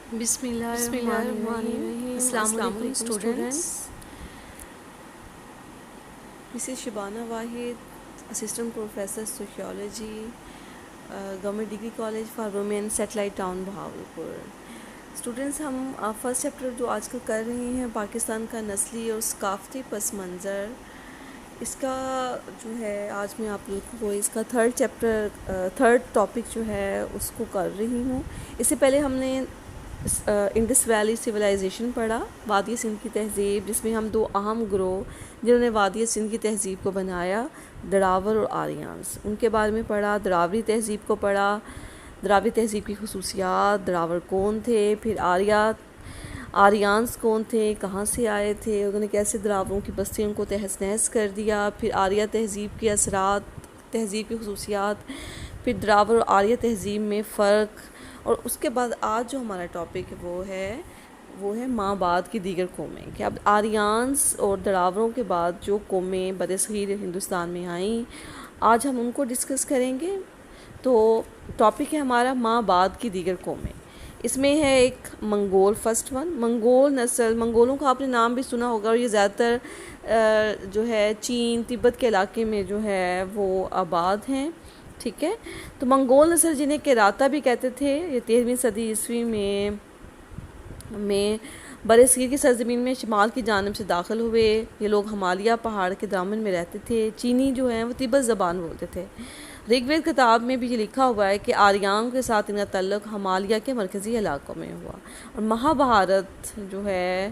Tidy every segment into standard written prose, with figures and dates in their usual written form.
بسم اللہ بسم اللہ الرحمن الرحمن الرحیم. الرحیم. السلام السلام علیکم علیکم students. Students. This is Shibana Wahid, Assistant Professor Sociology, Government Degree College for Women, Satellite Town, Bahawalpur. Students ہم فرسٹ چیپٹر جو آج کل کر رہے ہیں پاکستان کا نسلی اور ثقافتی پس منظر، اس کا جو ہے آج میں آپ لوگوں کو اس کا تھرڈ ٹاپک جو ہے اس کو کر رہی ہوں. اس سے پہلے ہم نے انڈس ویلی سویلائزیشن پڑھا، وادی سندھ کی تہذیب، جس میں ہم دو اہم گروہ جنہوں نے وادی سندھ کی تہذیب کو بنایا، دراور اور آریانس، ان کے بارے میں پڑھا. دراوری تہذیب کو پڑھا، دراوری تہذیب کی خصوصیات، دراور کون تھے، پھر آریانس کون تھے، کہاں سے آئے تھے، انہوں نے کیسے دراوروں کی بستیوں کو تہس نہس کر دیا، پھر آریہ تہذیب کے اثرات، تہذیب کی خصوصیات، پھر دراور اور آریہ تہذیب میں فرق. اور اس کے بعد آج جو ہمارا ٹاپک وہ ہے ماں بعد کی دیگر قومیں، کہ اب آریانس اور دراوروں کے بعد جو قومیں برصغیر ہندوستان میں آئیں، آج ہم ان کو ڈسکس کریں گے. تو ٹاپک ہے ہمارا ماں بعد کی دیگر قومیں. اس میں ہے ایک منگول، فرسٹ ون منگول نسل. منگولوں کا آپ نے نام بھی سنا ہوگا، اور یہ زیادہ تر جو ہے چین تبت کے علاقے میں جو ہے وہ آباد ہیں. ٹھیک ہے، تو منگول نسل جنہیں کراتا بھی کہتے تھے، یہ 13ویں صدی عیسوی میں برصغیر کی سرزمین میں شمال کی جانب سے داخل ہوئے. یہ لوگ ہمالیہ پہاڑ کے دامن میں رہتے تھے. چینی جو ہیں وہ تبت زبان بولتے تھے. رگ وید کتاب میں بھی یہ لکھا ہوا ہے کہ آریاؤں کے ساتھ ان کا تعلق ہمالیہ کے مرکزی علاقوں میں ہوا. اور مہابھارت جو ہے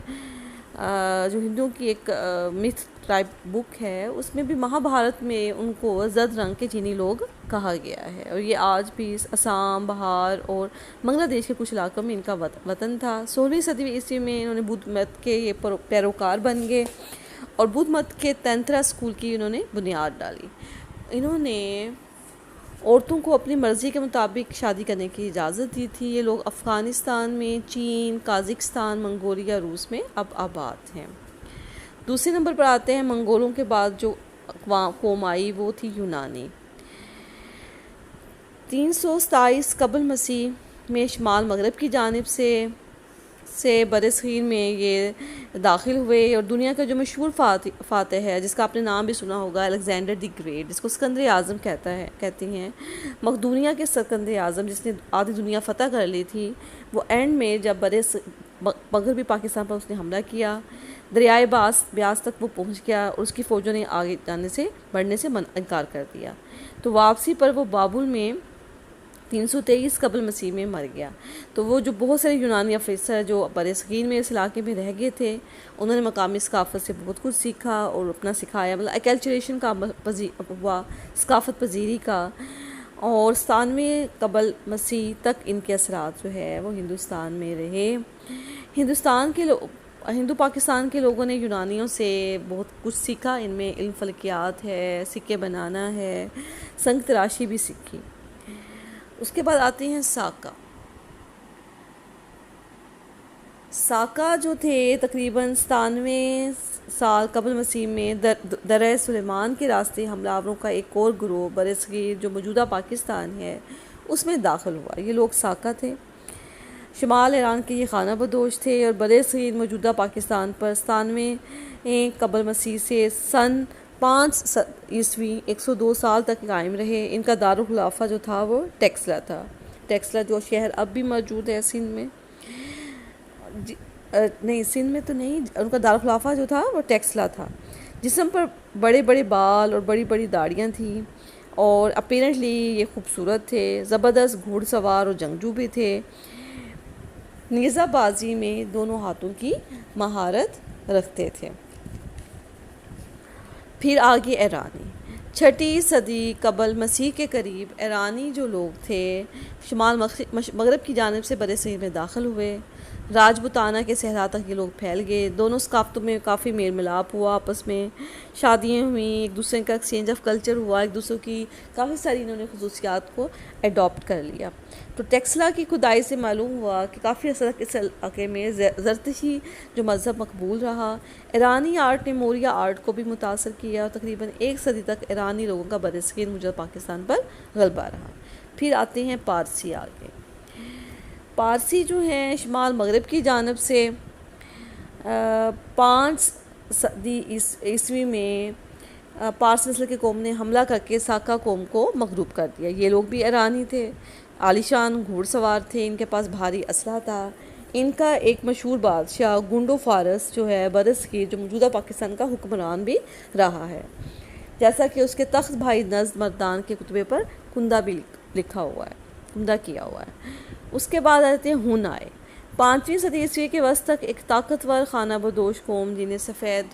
جو ہندوؤں کی ایک متھ ٹائپ بک ہے، اس میں بھی مہابھارت میں ان کو زرد رنگ کے چینی لوگ کہا گیا ہے. اور یہ آج بھی اسام، بہار اور بنگلہ دیش کے کچھ علاقوں میں ان کا وطن تھا. 16ویں صدی عیسوی میں انہوں نے بدھ مت کے یہ پیروکار بن گئے، اور بدھ مت کے تنترا اسکول کی انہوں نے بنیاد ڈالی. انہوں نے عورتوں کو اپنی مرضی کے مطابق شادی کرنے کی اجازت دی تھی. یہ لوگ افغانستان میں، چین، قازقستان، منگولیا، روس میں اب آباد ہیں. دوسرے نمبر پر آتے ہیں منگولوں کے بعد جو قوم آئی وہ تھی یونانی. 327 قبل مسیح میں شمال مغرب کی جانب سے برصغیر میں یہ داخل ہوئے، اور دنیا کا جو مشہور فاتح ہے جس کا آپ نے نام بھی سنا ہوگا، الیگزینڈر دی گریٹ، جس کو سکندر اعظم کہتے ہیں، مقدونیہ کے سکندر اعظم جس نے آدھی دنیا فتح کر لی تھی، وہ اینڈ میں جب مغربی پاکستان پر اس نے حملہ کیا، دریائے بیاس تک وہ پہنچ گیا، اور اس کی فوجوں نے آگے بڑھنے سے انکار کر دیا. تو واپسی پر وہ بابل میں 323 قبل مسیح میں مر گیا. تو وہ جو بہت سارے یونانی افسر جو برصغیر میں اس علاقے میں رہ گئے تھے، انہوں نے مقامی ثقافت سے بہت کچھ سیکھا اور اپنا سکھایا، مطلب ایکلچریشن کا ہوا، ثقافت پذیری کا. اور 97 قبل مسیح تک ان کے اثرات جو ہے وہ ہندوستان میں رہے. ہندو پاکستان کے لوگوں نے یونانیوں سے بہت کچھ سیکھا. ان میں علم فلکیات ہے، سکے بنانا ہے، سنگ تراشی بھی سیکھی. اس کے بعد آتے ہیں ساکا جو تھے تقریباً 97 سال قبل مسیح میں درہ سلیمان کے راستے حملہ آوروں کا ایک اور گروہ برصغیر جو موجودہ پاکستان ہے اس میں داخل ہوا. یہ لوگ ساکا تھے. شمال ایران کے یہ خانہ بدوش تھے، اور برصغیر موجودہ پاکستان پر 97 قبل مسیح سے سن 5 عیسوی 102 سال تک قائم رہے. ان کا دارالخلافہ جو تھا وہ ٹیکسلا تھا. ٹیکسلا جو شہر اب بھی موجود ہے سندھ میں، نہیں سندھ میں تو نہیں، ان کا دارالخلافہ جو تھا وہ ٹیکسلا تھا. جسم پر بڑے بڑے بال اور بڑی بڑی داڑیاں تھیں، اور اپیرنٹلی یہ خوبصورت تھے، زبردست گھوڑ سوار اور جنگجو بھی تھے. نیزہ بازی میں دونوں ہاتھوں کی مہارت رکھتے تھے. پھر آگے ایرانی. 6 صدی قبل مسیح کے قریب ایرانی جو لوگ تھے شمال مغرب کی جانب سے برصغیر میں داخل ہوئے. راجپوتانہ کے صحرا تک یہ لوگ پھیل گئے. دونوں ثقافتوں میں کافی میل ملاپ ہوا، آپس میں شادیاں ہوئیں، ایک دوسرے کا ایکسچینج آف کلچر ہوا، ایک دوسرے کی کافی ساری انہوں نے خصوصیات کو ایڈاپٹ کر لیا. تو ٹیکسلا کی کھدائی سے معلوم ہوا کہ کافی عرصہ تک اس علاقے میں زرتشتی جو مذہب مقبول رہا. ایرانی آرٹ نے موریہ آرٹ کو بھی متاثر کیا، اور تقریباً 1 صدی تک ایرانی لوگوں کا برصغیر موجودہ پاکستان پر غلبہ رہا. پھر آتے ہیں پارسی. آگے پارسی جو ہیں شمال مغرب کی جانب سے 5 صدی عیسوی میں پارس نسل کے قوم نے حملہ کر کے ساکا قوم کو مغلوب کر دیا. یہ لوگ بھی ایرانی تھے، عالیشان گھوڑ سوار تھے، ان کے پاس بھاری اسلحہ تھا. ان کا ایک مشہور بادشاہ گنڈو فارس جو ہے برصغیر جو موجودہ پاکستان کا حکمران بھی رہا ہے، جیسا کہ اس کے تخت بھائی نظم مردان کے کتبے پر کندہ بھی لکھا ہوا ہے، کندہ کیا ہوا ہے. اس کے بعد آتے ہیں ہن آئے. 5ویں صدی عیسوی کے وسط تک ایک طاقتور خانہ بدوش قوم جنہیں سفید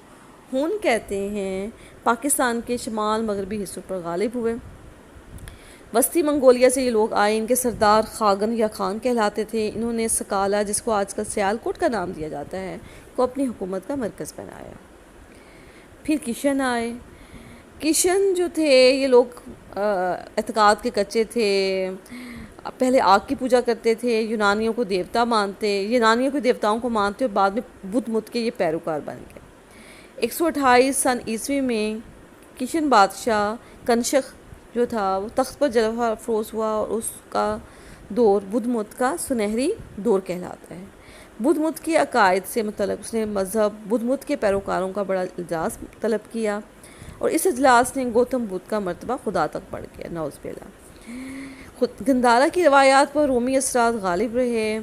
ہن کہتے ہیں پاکستان کے شمال مغربی حصوں پر غالب ہوئے. وسطی منگولیا سے یہ لوگ آئے. ان کے سردار خاگن یا خان کہلاتے تھے. انہوں نے سکالہ، جس کو آج کل سیالکوٹ کا نام دیا جاتا ہے، کو اپنی حکومت کا مرکز بنایا. پھر کشن آئے. کشن جو تھے یہ لوگ اعتقاد کے کچے تھے. پہلے آگ کی پوجا کرتے تھے، یونانیوں کو دیوتاؤں کو مانتے اور بعد میں بدھ مت کے یہ پیروکار بن گئے. 128 سن عیسوی میں کشن بادشاہ کنشک جو تھا وہ تخت پر جلوہ افروز ہوا، اور اس کا دور بدھ مت کا سنہری دور کہلاتا ہے. بدھ مت کے عقائد سے متعلق اس نے مذہب بدھ مت کے پیروکاروں کا بڑا اجلاس طلب کیا، اور اس اجلاس نے گوتم بدھ کا مرتبہ خدا تک بڑھ گیا. نعوذ باللہ. گندھارا کی روایات پر رومی اثرات غالب رہے،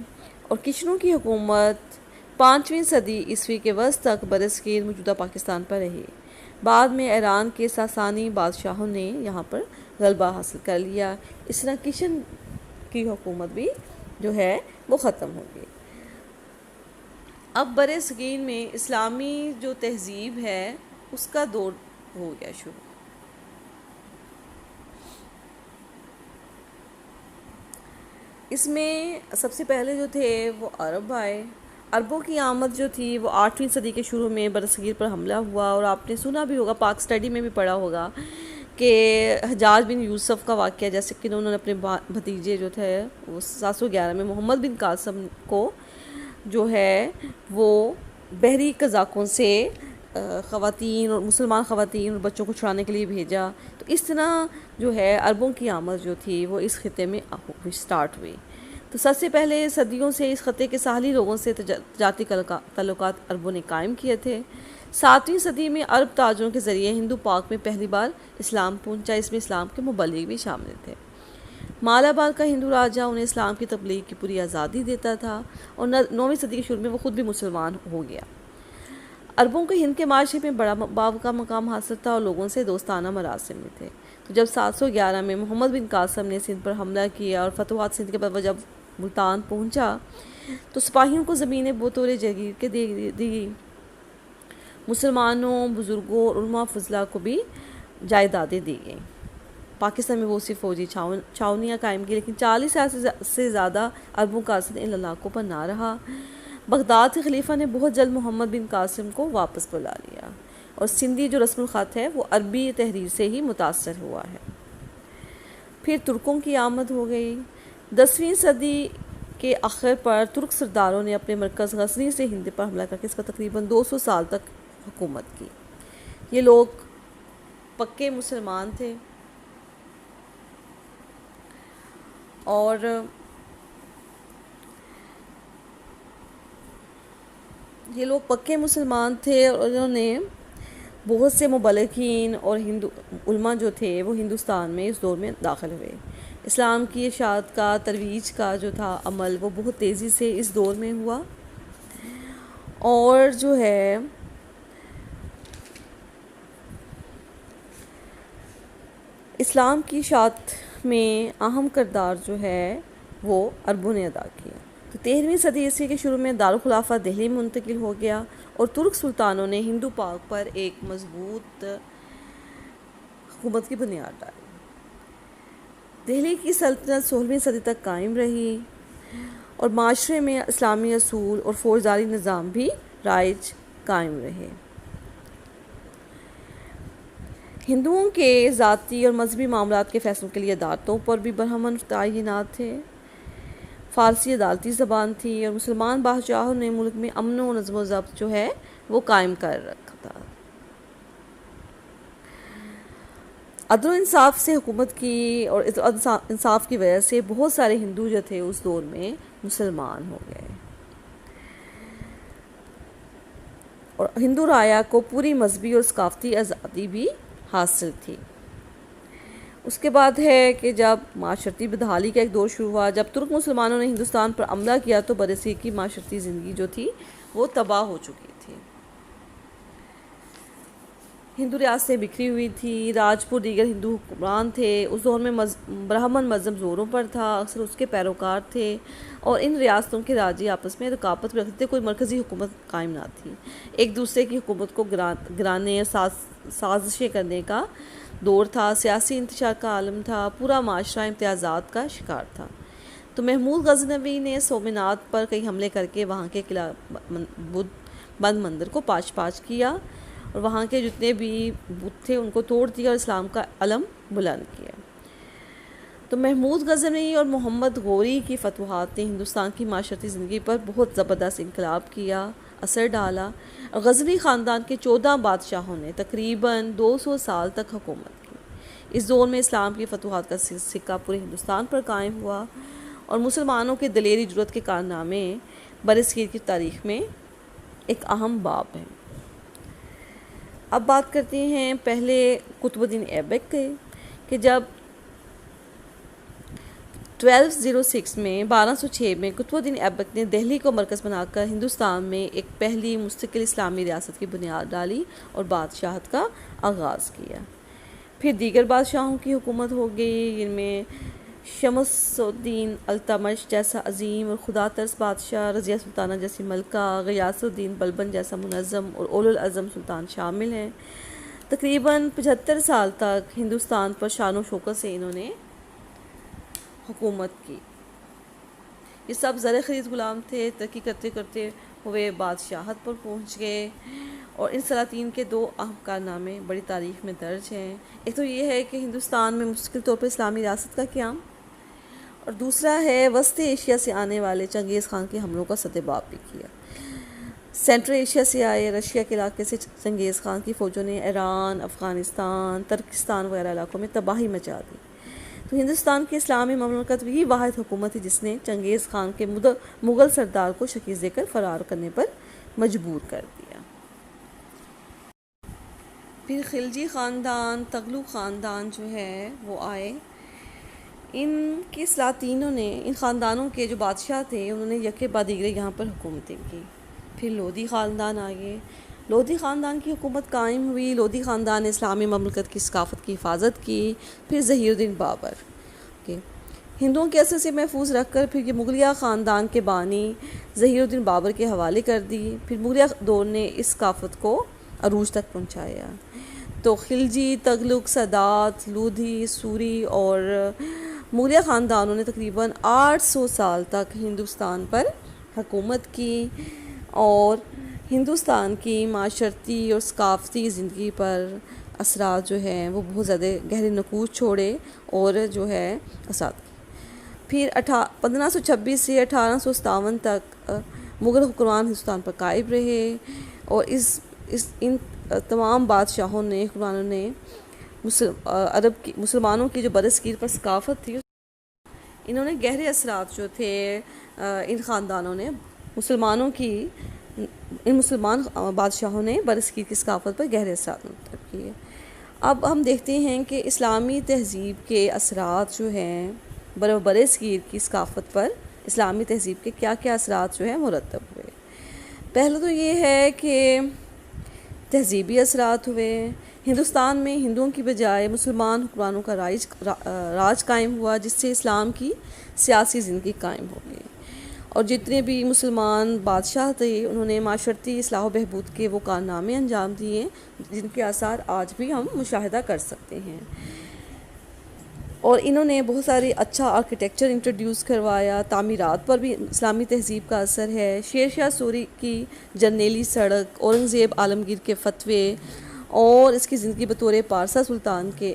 اور کشنوں کی حکومت 5ویں صدی عیسوی کے وسط تک برصغیر موجودہ پاکستان پر رہی. بعد میں ایران کے ساسانی بادشاہوں نے یہاں پر غلبہ حاصل کر لیا. اس طرح کشن کی حکومت بھی جو ہے وہ ختم ہو گئی. اب برصغیر میں اسلامی جو تہذیب ہے اس کا دور ہو گیا شروع. اس میں سب سے پہلے جو تھے وہ عرب آئے. عربوں کی آمد جو تھی وہ 8ویں صدی کے شروع میں برصغیر پر حملہ ہوا، اور آپ نے سنا بھی ہوگا، پاک اسٹڈی میں بھی پڑھا ہوگا کہ حجاج بن یوسف کا واقعہ، جیسے کہ انہوں نے اپنے بھتیجے جو تھے وہ 711 میں محمد بن قاسم کو جو ہے وہ بحری قزاقوں سے خواتین اور مسلمان خواتین اور بچوں کو چھڑانے کے لیے بھیجا. تو اس طرح جو ہے عربوں کی آمد جو تھی وہ اس خطے میں سٹارٹ ہوئی. تو سب سے پہلے صدیوں سے اس خطے کے ساحلی لوگوں سے تجارتی تعلقات عربوں نے قائم کیے تھے. 7ویں صدی میں عرب تاجروں کے ذریعے ہندو پاک میں پہلی بار اسلام پہنچا. اس میں اسلام کے مبلغ بھی شامل تھے. مالابار کا ہندو راجہ انہیں اسلام کی تبلیغ کی پوری آزادی دیتا تھا، اور 9ویں صدی کے شروع میں وہ خود بھی مسلمان ہو گیا. عربوں کے ہند کے معاشرے میں بڑا باب کا مقام حاصل تھا، اور لوگوں سے دوستانہ مراسم میں تھے. تو جب 711 میں محمد بن قاسم نے سندھ پر حملہ کیا اور فتوحات سندھ کے بعد وہ جب ملتان پہنچا تو سپاہیوں کو زمینیں بطور جگیر کے دی. مسلمانوں، بزرگوں اور علماء فضلہ کو بھی جائیدادیں دی گئیں. پاکستان میں وہ صرف فوجی چھاونیاں قائم کی، لیکن 40 سال سے زیادہ عربوں کا اثر ان علاقوں پر نہ رہا. بغداد کے خلیفہ نے بہت جلد محمد بن قاسم کو واپس بلا لیا، اور سندھی جو رسم الخط ہے وہ عربی تحریر سے ہی متاثر ہوا ہے. پھر ترکوں کی آمد ہو گئی. 10ویں صدی کے آخر پر ترک سرداروں نے اپنے مرکز غزنی سے ہند پر حملہ کر کے اس پر تقریباً 200 سال تک حکومت کی. یہ لوگ پکے مسلمان تھے، اور انہوں نے بہت سے مبلغین اور علماء جو تھے وہ ہندوستان میں اس دور میں داخل ہوئے. اسلام کی اشاعت کا، ترویج کا جو تھا عمل وہ بہت تیزی سے اس دور میں ہوا، اور جو ہے اسلام کی اشاعت میں اہم کردار جو ہے وہ عربوں نے ادا کیا. تو 13ویں صدی عیسوی کے شروع میں دارالخلافہ دہلی میں منتقل ہو گیا، اور ترک سلطانوں نے ہندو پاک پر ایک مضبوط حکومت کی بنیاد ڈالی. دہلی کی سلطنت 16ویں صدی تک قائم رہی، اور معاشرے میں اسلامی اصول اور فوجداری نظام بھی رائج قائم رہے. ہندوؤں کے ذاتی اور مذہبی معاملات کے فیصلوں کے لیے عدالتوں پر بھی برہمن تعینات تھے. فارسی عدالتی زبان تھی، اور مسلمان بادشاہوں نے ملک میں امن و نظم و ضبط جو ہے وہ قائم کر رکھا تھا. عدل و انصاف سے حکومت کی، اور انصاف کی وجہ سے بہت سارے ہندو جو تھے اس دور میں مسلمان ہو گئے اور ہندو رایا کو پوری مذہبی اور ثقافتی آزادی بھی حاصل تھی۔ اس کے بعد ہے کہ جب معاشرتی بدحالی کا ایک دور شروع ہوا، جب ترک مسلمانوں نے ہندوستان پر حملہ کیا تو برصغیر کی معاشرتی زندگی جو تھی وہ تباہ ہو چکی تھی۔ ہندو ریاستیں بکھری ہوئی تھی، راجپور دیگر ہندو حکمران تھے۔ اس دور میں برہمن مذہب زوروں پر تھا، اکثر اس کے پیروکار تھے اور ان ریاستوں کے راجی آپس میں رکابت بھی رکھتے تھے، کوئی مرکزی حکومت قائم نہ تھی۔ ایک دوسرے کی حکومت کو گرانے اور سازشیں کرنے کا دور تھا، سیاسی انتشار کا عالم تھا، پورا معاشرہ امتیازات کا شکار تھا۔ تو محمود غزنوی نے سومنات پر کئی حملے کر کے وہاں کے قلعہ بند مندر کو پاش کیا اور وہاں کے جتنے بھی بت تھے ان کو توڑ دیا اور اسلام کا علم بلند کیا۔ تو محمود غزنوی اور محمد غوری کی فتوحات نے ہندوستان کی معاشرتی زندگی پر بہت زبردست انقلاب کیا، اثر ڈالا اور غزنوی خاندان کے 14 بادشاہوں نے تقریباً 200 سال تک حکومت کی۔ اس دور میں اسلام کی فتوحات کا سکہ پورے ہندوستان پر قائم ہوا اور مسلمانوں کے دلیری جرأت کے کارنامے برصغیر کی تاریخ میں ایک اہم باب ہیں۔ اب بات کرتے ہیں پہلے قطب الدین ایبک کے، کہ جب 1206 میں قطب الدین ایبک نے دہلی کو مرکز بنا کر ہندوستان میں ایک پہلی مستقل اسلامی ریاست کی بنیاد ڈالی اور بادشاہت کا آغاز کیا۔ پھر دیگر بادشاہوں کی حکومت ہو گئی، جن میں شمس الدین التمش جیسا عظیم اور خدا ترس بادشاہ، رضیہ سلطانہ جیسی ملکہ، غیاث الدین بلبن جیسا منظم اور اولو العزم سلطان شامل ہیں۔ تقریباً 75 سال تک ہندوستان پر شان و شوکت سے انہوں نے حکومت کی۔ یہ سب زر خرید غلام تھے، ترقی کرتے کرتے ہوئے بادشاہت پر پہنچ گئے اور ان سلاطین کے 2 اہم کارنامے بڑی تاریخ میں درج ہیں۔ ایک تو یہ ہے کہ ہندوستان میں مستقل طور پر اسلامی ریاست کا قیام، اور دوسرا ہے وسط ایشیا سے آنے والے چنگیز خان کے حملوں کا سدباب بھی کیا۔ سینٹرل ایشیا سے آئے رشیا کے علاقے سے چنگیز خان کی فوجوں نے ایران، افغانستان، ترکستان وغیرہ علاقوں میں تباہی مچا دی۔ تو ہندوستان کی اسلامی مملکت بھی واحد حکومت تھی جس نے چنگیز خان کے مغل سردار کو شکست دے کر فرار کرنے پر مجبور کر دیا۔ پھر خلجی خاندان، تغلق خاندان جو ہے وہ آئے۔ ان کے سلاطینوں نے، ان خاندانوں کے جو بادشاہ تھے انہوں نے یکے بعد دیگرے یہاں پر حکومتیں کی۔ پھر لودھی خاندان آگے، لودھی خاندان کی حکومت قائم ہوئی۔ لودھی خاندان نے اسلامی مملکت کی ثقافت کی حفاظت کی۔ پھر ظہیر الدین بابر ہندوؤں کے اثر سے محفوظ رکھ کر پھر یہ مغلیہ خاندان کے بانی ظہیر الدین بابر کے حوالے کر دی۔ پھر مغلیہ دور نے اس ثقافت کو عروج تک پہنچایا۔ تو خلجی، تغلق، سادات، لودھی، سوری اور مغلیہ خاندانوں نے تقریباً 800 سال تک ہندوستان پر حکومت کی اور ہندوستان کی معاشرتی اور ثقافتی زندگی پر اثرات جو ہیں وہ بہت زیادہ گہرے نقوش چھوڑے اور جو ہے اثرات۔ پھر 1526 سے 1857 تک مغل حکمران ہندوستان پر قائب رہے اور ان تمام بادشاہوں نے، حکمرانوں نے مسلمانوں کی جو برصغیر پر ثقافت تھی، انہوں نے گہرے اثرات جو تھے ان خاندانوں نے ان مسلمان بادشاہوں نے برصغیر کی ثقافت پر گہرے اثرات مرتب کیے۔ اب ہم دیکھتے ہیں کہ اسلامی تہذیب کے اثرات جو ہیں برصغیر کی ثقافت پر اسلامی تہذیب کے کیا کیا اثرات جو ہیں مرتب ہوئے۔ پہلے تو یہ ہے کہ تہذیبی اثرات ہوئے۔ ہندوستان میں ہندوؤں کی بجائے مسلمان حکمرانوں کا راج قائم ہوا، جس سے اسلام کی سیاسی زندگی قائم ہو گئی، اور جتنے بھی مسلمان بادشاہ تھے انہوں نے معاشرتی اصلاح و بہبود کے وہ کارنامے انجام دیے جن کے آثار آج بھی ہم مشاہدہ کر سکتے ہیں۔ اور انہوں نے بہت ساری اچھا آرکیٹیکچر انٹروڈیوس کروایا، تعمیرات پر بھی اسلامی تہذیب کا اثر ہے۔ شیر شاہ سوری کی جرنیلی سڑک، اورنگزیب عالمگیر کے فتوے اور اس کی زندگی بطور پارسا سلطان کے،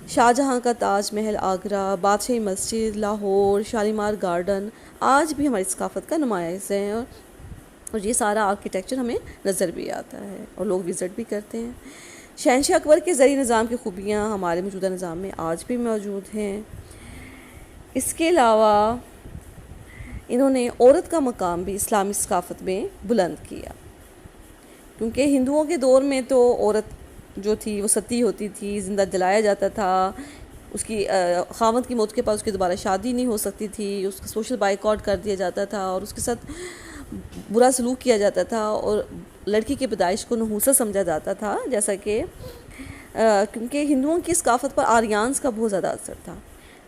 شاہ جہاں کا تاج محل آگرہ، بادشاہی مسجد لاہور، شالیمار گارڈن آج بھی ہماری ثقافت کا نمایاں حصہ ہیں، اور یہ سارا آرکیٹیکچر ہمیں نظر بھی آتا ہے اور لوگ وزٹ بھی کرتے ہیں۔ شہنشاہ اکبر کے زرعی نظام کی خوبیاں ہمارے موجودہ نظام میں آج بھی موجود ہیں۔ اس کے علاوہ انہوں نے عورت کا مقام بھی اسلامی ثقافت میں بلند کیا، کیونکہ ہندوؤں کے دور میں تو عورت جو تھی وہ ستی ہوتی تھی، زندہ جلایا جاتا تھا، اس کی خاوند کی موت کے بعد اس کی دوبارہ شادی نہیں ہو سکتی تھی، اس کا سوشل بائیکاٹ کر دیا جاتا تھا اور اس کے ساتھ برا سلوک کیا جاتا تھا، اور لڑکی کی پیدائش کو نحوست سمجھا جاتا تھا، جیسا کہ کیونکہ ہندوؤں کی ثقافت پر آریانس کا بہت زیادہ اثر تھا۔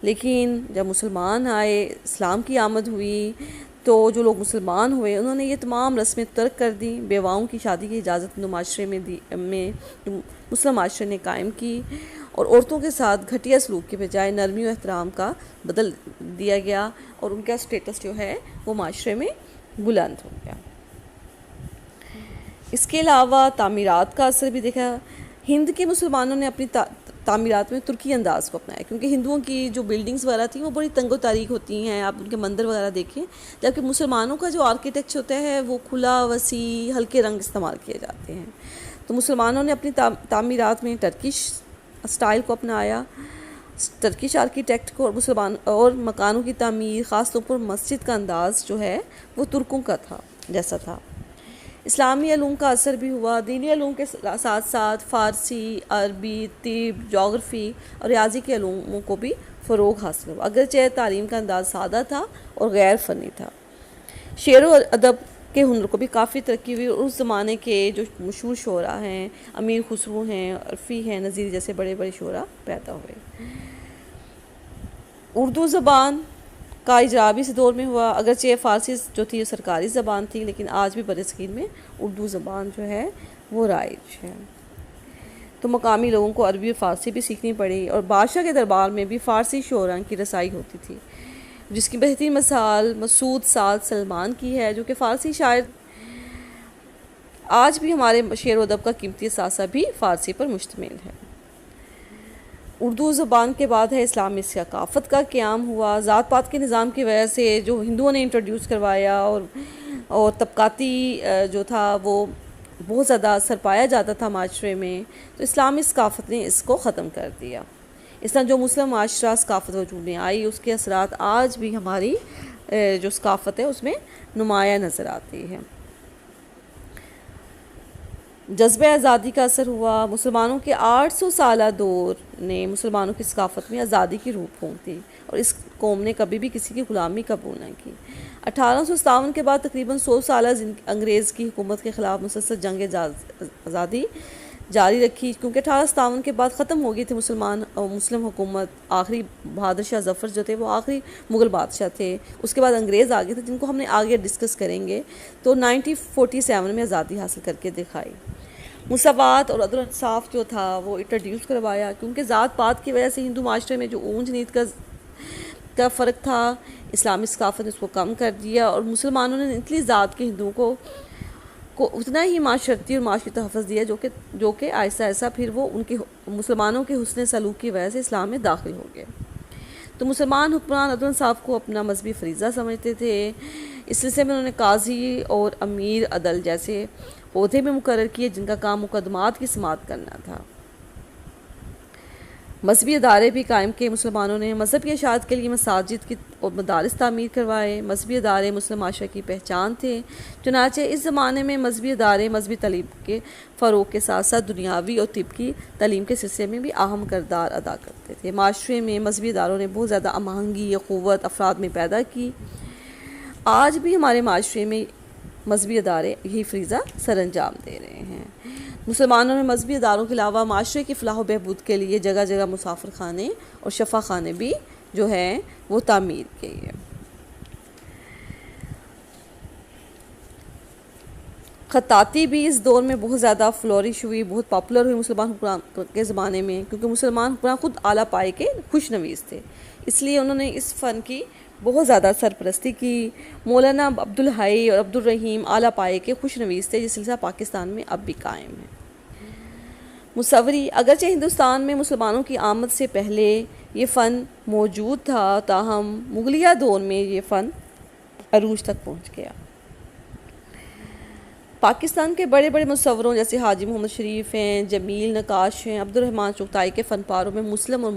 لیکن جب مسلمان آئے، اسلام کی آمد ہوئی، تو جو لوگ مسلمان ہوئے انہوں نے یہ تمام رسمیں ترک کر دیں، بیواؤں کی شادی کی اجازت ہندو معاشرے میں مسلم معاشرے نے قائم کی، اور عورتوں کے ساتھ گھٹیا سلوک کے بجائے نرمی و احترام کا بدل دیا گیا، اور ان کا سٹیٹس جو ہے وہ معاشرے میں بلند ہو گیا۔ اس کے علاوہ تعمیرات کا اثر بھی دیکھا، ہند کے مسلمانوں نے اپنی تعمیرات میں ترکی انداز کو اپنایا، کیونکہ ہندوؤں کی جو بلڈنگز وغیرہ تھیں وہ بڑی تنگ و تاریک ہوتی ہیں، آپ ان کے مندر وغیرہ دیکھیں، جبکہ مسلمانوں کا جو آرکیٹیکچر ہوتا ہے وہ کھلا، وسیع، ہلکے رنگ استعمال کیے جاتے ہیں۔ تو مسلمانوں نے اپنی تعمیرات میں ٹرکش اسٹائل کو اپنایا، ٹرکش آرکیٹیکٹ کو، اور مکانوں کی تعمیر، خاص طور پر مسجد کا انداز جو ہے وہ ترکوں کا تھا جیسا تھا۔ اسلامی علوم کا اثر بھی ہوا، دینی علوم کے ساتھ ساتھ فارسی، عربی، طب، جغرافی اور ریاضی کے علوموں کو بھی فروغ حاصل ہوا، اگرچہ تعلیم کا انداز سادہ تھا اور غیر فنی تھا۔ شعر و ادب کے ہنر کو بھی کافی ترقی ہوئی، اور اس زمانے کے جو مشہور شعراء ہیں، امیر خسرو ہیں، عرفی ہیں، نظیر جیسے بڑے بڑے شعراء پیدا ہوئے۔ اردو زبان کا اجرا بھی اس دور میں ہوا، اگرچہ فارسی جو تھی سرکاری زبان تھی، لیکن آج بھی برصغیر میں اردو زبان جو ہے وہ رائج ہے۔ تو مقامی لوگوں کو عربی اور فارسی بھی سیکھنی پڑی، اور بادشاہ کے دربار میں بھی فارسی شعراء کی رسائی ہوتی تھی، جس کی بہترین مثال مسعود سعد سلمان کی ہے، جو کہ فارسی شاعر آج بھی ہمارے شعر و ادب کا قیمتی اثاثہ بھی فارسی پر مشتمل ہے۔ اردو زبان کے بعد ہے اسلامی ثقافت کا قیام ہوا، ذات پات کے نظام کی وجہ سے جو ہندوؤں نے انٹروڈیوس کروایا، اور طبقاتی جو تھا وہ بہت زیادہ اثر پایا جاتا تھا معاشرے میں، تو اسلامی ثقافت نے اس کو ختم کر دیا۔ اس طرح جو مسلم معاشرہ ثقافت وجود میں آئی، اس کے اثرات آج بھی ہماری جو ثقافت ہے اس میں نمایاں نظر آتی ہے۔ جذبہ آزادی کا اثر ہوا، مسلمانوں کے 800 سالہ دور نے مسلمانوں کی ثقافت میں آزادی کی روح پھونک دی، اور اس قوم نے کبھی بھی کسی کی غلامی قبول نہ کی۔ 1857 کے بعد تقریباً 100 سالہ انگریز کی حکومت کے خلاف مسلسل جنگ آزادی جاری رکھی، کیونکہ 1857 کے بعد ختم ہو گئی تھی مسلم حکومت۔ آخری بہادر شاہ ظفر جو تھے وہ آخری مغل بادشاہ تھے، اس کے بعد انگریز آگے تھے، جن کو ہم نے آگے ڈسکس کریں گے۔ تو 1947 میں آزادی حاصل کر کے دکھائی۔ مساوات اور عدل و انصاف جو تھا وہ انٹروڈیوس کروایا، کیونکہ ذات پات کی وجہ سے ہندو معاشرے میں جو اونچ نیچ کا فرق تھا، اسلامی ثقافت نے اس کو کم کر دیا، اور مسلمانوں نے اتنی ذات کے ہندوؤں کو اتنا ہی معاشرتی اور معاشی تحفظ دیا، جو کہ آہستہ آہستہ پھر وہ ان کے مسلمانوں کے حسن سلوک کی وجہ سے اسلام میں داخل ہو گئے۔ تو مسلمان حکمران عدل و انصاف کو اپنا مذہبی فریضہ سمجھتے تھے، اس سلسلے میں انہوں نے قاضی اور امیر عدل جیسے عہدے میں مقرر کیے، جن کا کام مقدمات کی سماعت کرنا تھا۔ مذہبی ادارے بھی قائم کیے مسلمانوں نے، مذہب کی اشاعت کے لیے مساجد اور مدارس تعمیر کروائے۔ مذہبی ادارے مسلم معاشرے کی پہچان تھے، چنانچہ اس زمانے میں مذہبی ادارے مذہبی تعلیم کے فروغ کے ساتھ ساتھ دنیاوی اور طب کی تعلیم کے سلسلے میں بھی اہم کردار ادا کرتے تھے۔ معاشرے میں مذہبی اداروں نے بہت زیادہ ہم آہنگی یا قوت افراد میں پیدا کی۔ آج بھی ہمارے معاشرے میں مذہبی ادارے یہی فریضہ سر انجام دے رہے ہیں۔ مسلمانوں نے مذہبی اداروں کے علاوہ معاشرے کی فلاح و بہبود کے لیے جگہ جگہ مسافر خانے اور شفا خانے بھی جو ہیں وہ تعمیر کیے۔ خطاطی بھی اس دور میں بہت زیادہ فلورش ہوئی، بہت پاپولر ہوئی مسلمان حکمران کے زمانے میں، کیونکہ مسلمان حکمران خود اعلیٰ پائے کے خوش نویس تھے، اس لیے انہوں نے اس فن کی بہت زیادہ سرپرستی کی۔ مولانا عبدالحی اور عبدالرحیم اعلیٰ پائے کے خوش نویس تھے، یہ سلسلہ پاکستان میں اب بھی قائم ہے۔ مصوری، اگرچہ ہندوستان میں مسلمانوں کی آمد سے پہلے یہ فن موجود تھا، تاہم مغلیہ دور میں یہ فن عروج تک پہنچ گیا۔ پاکستان کے بڑے بڑے مصوروں جیسے حاجی محمد شریف ہیں، جمیل نقاش ہیں، عبدالرحمن چغتائی کے فن پاروں میں مسلم اور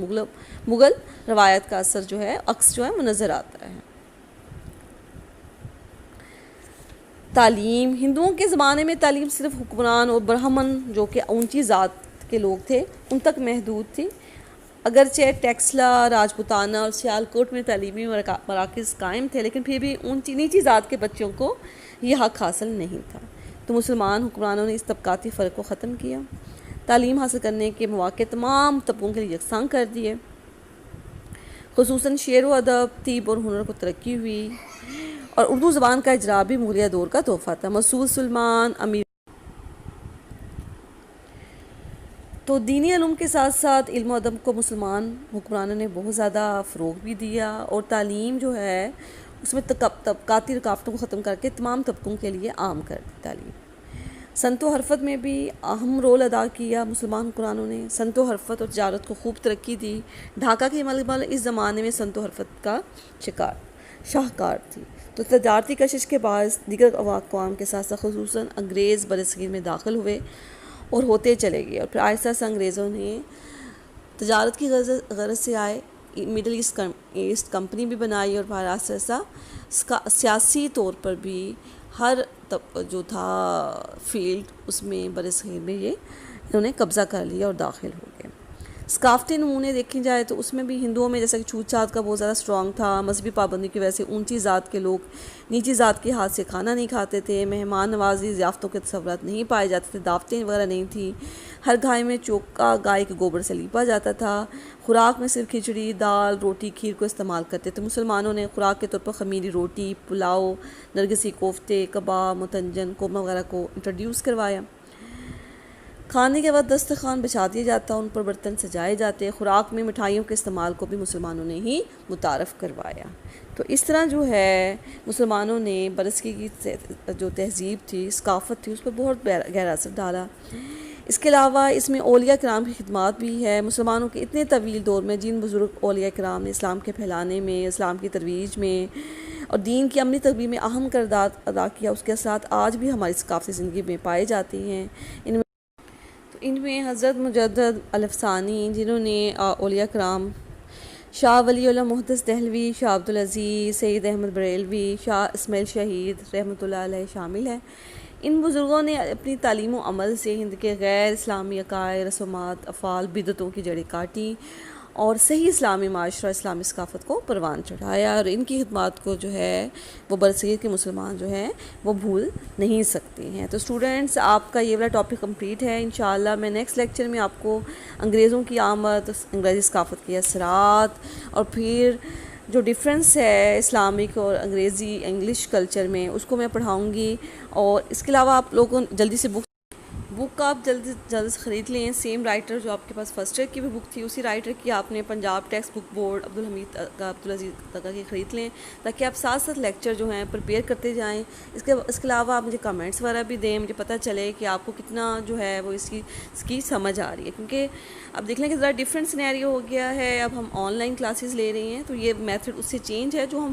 مغل روایت کا اثر جو ہے عکس جو ہے وہ نظر آتا ہے۔ تعلیم، ہندوؤں کے زمانے میں تعلیم صرف حکمران اور برہمن جو کہ اونچی ذات کے لوگ تھے ان تک محدود تھی، اگرچہ ٹیکسلا، راجپوتانہ اور سیالکوٹ میں تعلیمی مراکز قائم تھے، لیکن پھر بھی نیچی ذات کے بچوں کو یہ حق حاصل نہیں تھا۔ تو مسلمان حکمرانوں نے اس طبقاتی فرق کو ختم کیا، تعلیم حاصل کرنے کے مواقع تمام طبقوں کے لیے یکساں کر دیے، خصوصاً شعر و ادب، طب اور ہنر کو ترقی ہوئی، اور اردو زبان کا اجرا بھی مغلیہ دور کا تحفہ تھا۔ مسعود سلمان امیر تو دینی علوم کے ساتھ ساتھ علم و ادب کو مسلمان حکمرانوں نے بہت زیادہ فروغ بھی دیا، اور تعلیم جو ہے اس میں طبقاتی رکاوٹوں کو ختم کر کے تمام طبقوں کے لیے عام کر دی تعلیم۔ صنعت و حرفت میں بھی اہم رول ادا کیا مسلمان حکمرانوں نے، صنعت و حرفت اور تجارت کو خوب ترقی دی۔ ڈھاکہ کی ملبہ اس زمانے میں صنعت و حرفت کا شاہکار تھی، تو تجارتی کشش کے باعث دیگر اقوام کے ساتھ ساتھ خصوصاً انگریز برصغیر میں داخل ہوئے اور ہوتے چلے گئے، اور پھر آہستہ سے انگریزوں نے تجارت کی غرض سے آئے، مڈل ایسٹ کمپنی بھی بنائی، اور پھر آہستہ آہستہ سیاسی طور پر بھی ہر جو تھا فیلڈ اس میں برصغیر میں یہ انہوں نے قبضہ کر لیا اور داخل ہو گئے۔ ثقافتی نمونے دیکھی جائے تو اس میں بھی ہندوؤں میں جیسا کہ چھوت چھات کا بہت زیادہ اسٹرانگ تھا، مذہبی پابندی کی وجہ سے اونچی ذات کے لوگ نیچی ذات کے ہاتھ سے کھانا نہیں کھاتے تھے، مہمان نوازی ضیافتوں کے تصورات نہیں پائے جاتے تھے، دعوتیں وغیرہ نہیں تھیں، ہر گھر میں چوکا گائے کے گوبر سے لیپا جاتا تھا، خوراک میں صرف کھچڑی، دال، روٹی، کھیر کو استعمال کرتے تھے۔ مسلمانوں نے خوراک کے طور پر خمیری روٹی، پلاؤ، نرگسی کوفتے، کباب، متنجن، قورمہ وغیرہ کو انٹروڈیوس کروایا۔ کھانے کے بعد دسترخوان بچھا دیا جاتا، ان پر برتن سجائے جاتے، خوراک میں مٹھائیوں کے استعمال کو بھی مسلمانوں نے ہی متعارف کروایا۔ تو اس طرح جو ہے مسلمانوں نے برصغیر کی جو تہذیب تھی، ثقافت تھی، اس پر بہت گہرا اثر ڈالا۔ اس کے علاوہ اس میں اولیاء کرام کی خدمات بھی ہے۔ مسلمانوں کے اتنے طویل دور میں جن بزرگ اولیاء کرام نے اسلام کے پھیلانے میں، اسلام کی ترویج میں اور دین کی عملی تربیت میں اہم کردار ادا کیا، اس کے اثرات آج بھی ہماری ثقافتی زندگی میں پائے جاتے ہیں۔ ان میں حضرت مجدد الافسانی، جنہوں نے اولیاء کرام شاہ ولی اللہ محدث دہلوی، شاہ عبدالعزیز، سید احمد بریلوی، شاہ اسماعیل شہید رحمۃ اللہ علیہ شامل ہیں۔ ان بزرگوں نے اپنی تعلیم و عمل سے ہند کے غیر اسلامی عقائد، رسومات، افعال، بدعتوں کی جڑیں کاٹی اور صحیح اسلامی معاشرہ، اسلامی ثقافت کو پروان چڑھایا، اور ان کی خدمات کو جو ہے وہ برصغیر کے مسلمان جو ہیں وہ بھول نہیں سکتے ہیں۔ تو اسٹوڈنٹس، آپ کا یہ والا ٹاپک کمپلیٹ ہے۔ انشاءاللہ میں نیکسٹ لیکچر میں آپ کو انگریزوں کی آمد، انگریزی ثقافت کے اثرات، اور پھر جو ڈفرینس ہے اسلامک اور انگریزی انگلش کلچر میں، اس کو میں پڑھاؤں گی۔ اور اس کے علاوہ آپ لوگوں جلدی سے بک آپ جلد سے خرید لیں۔ سیم رائٹر جو آپ کے پاس فرسٹ ایئر کی بھی بک تھی، اسی رائٹر کی آپ نے Punjab textbook board Abdul Hamid Abdul Aziz تقا کی خرید لیں، تاکہ آپ ساتھ ساتھ لیکچر جو ہیں پریپیئر کرتے جائیں۔ اس کے علاوہ آپ مجھے کمنٹس وغیرہ بھی دیں، مجھے پتہ چلے کہ آپ کو کتنا جو ہے وہ اس کی سمجھ آ رہی ہے، کیونکہ اب دیکھ لیں کہ ذرا ڈفرینٹ سینیریو ہو گیا ہے، اب ہم آن لائن کلاسز لے رہے ہیں، تو یہ میتھڈ اس سے چینج ہے جو ہم